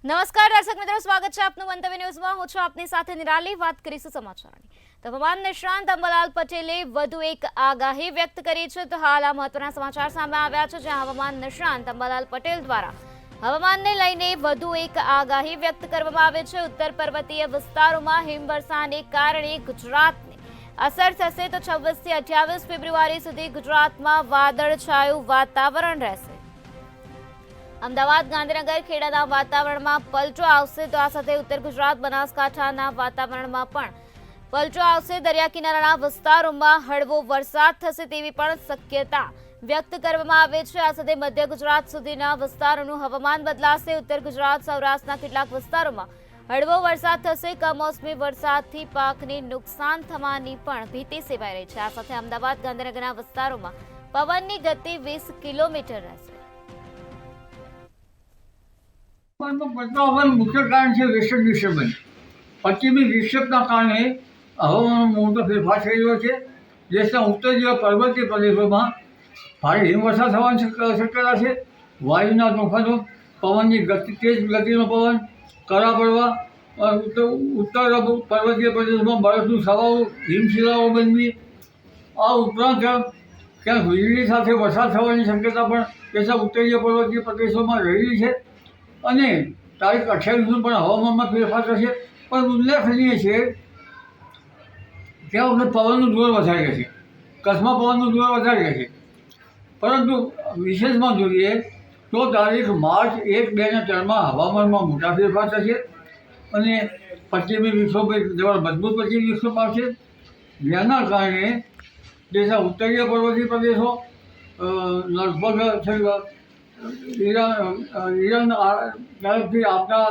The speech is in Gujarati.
નમસ્કાર દર્શક મિત્રો, સ્વાગત છે આપનું મંતવ્ય ન્યૂઝમાં। હું છું આપની સાથે નિરાલી। વાત કરીશું સમાચારોની। તો હવામાન નિષ્ણાંત અંબાલાલ પટેલે વધુ એક આગાહી વ્યક્ત કરી છે। તો હાલ આ મહત્વના સમાચાર સામે આવ્યા છે, જ્યાં હવામાન નિષ્ણાંત અંબાલાલ પટેલ દ્વારા હવામાનને લઈને વધુ એક આગાહી વ્યક્ત કરવામાં આવી છે। ઉત્તર પર્વતીય વિસ્તારોમાં હિમવર્ષાને કારણે ગુજરાતને અસર થશે। તો 26 થી 28 ફેબ્રુઆરી સુધી ગુજરાતમાં વાદળછાયું વાતાવરણ રહેશે। અમદાવાદ, ગાંધીનગર, ખેડાના વાતાવરણમાં પલટો આવશે। તો આ સાથે ઉત્તર ગુજરાત, બનાસકાંઠાના વાતાવરણમાં પણ પલટો આવશે। દરિયા કિનારાના વિસ્તારોમાં હળવો વરસાદ થશે તેવી પણ શક્યતા વ્યક્ત કરવામાં આવે છે। આ સાથે મધ્ય ગુજરાત સુધીના વિસ્તારોનું હવામાન બદલાશે। ઉત્તર ગુજરાત, સૌરાષ્ટ્રના કેટલાક વિસ્તારોમાં હળવો વરસાદ થશે। કમોસમી વરસાદથી પાકને નુકસાન થવાની પણ ભીતિ સેવાઈ રહી છે। આ સાથે અમદાવાદ, ગાંધીનગરના વિસ્તારોમાં પવનની ગતિ 20 કિલોમીટર રહેશે। બદલાવવાનું મુખ્ય કારણ છે વેસ્ટર્ન ડિસ્ટર્બન્સ। પશ્ચિમી વિક્ષેપના કારણે હવામાનમાં મોટો ફેરફાર થઈ રહ્યો છે। દેશના ઉત્તર જેવા પર્વતીય પ્રદેશોમાં ભારે હિમવર્ષા થવાની શક્યતા છે। વાયુના તોફાનો, પવનની ગતિ, તેજ ગતિનો પવન, કરા પડવા, ઉત્તર પર્વતીય પ્રદેશોમાં બરફનું છવાવું, હિમશિલાઓ બનવી, આ ઉપરાંત ક્યાંક વીજળી સાથે વરસાદ થવાની શક્યતા પણ દેશના ઉત્તરીય પર્વતીય પ્રદેશોમાં રહેલી છે। અને તારીખ 28 પણ હવામાનમાં ફેરફાર થશે। પણ ઉલ્લેખનીય છે ત્યાં વખત પવનનું જોર વધારે રહેશે, કચ્છમાં પવનનું જોર વધારે રહેશે। પરંતુ વિશેષમાં જોઈએ તો તારીખ માર્ચ 1, 2 અને 3માં હવામાનમાં મોટા ફેરફાર થશે અને પશ્ચિમી વિક્ષોભ જેવા મજબૂત પશ્ચિમી વિક્ષોભ આવશે, જેના કારણે દેશના ઉત્તરીય પર્વતીય પ્રદેશો લગભગ ઈરાન તરફથી આવતા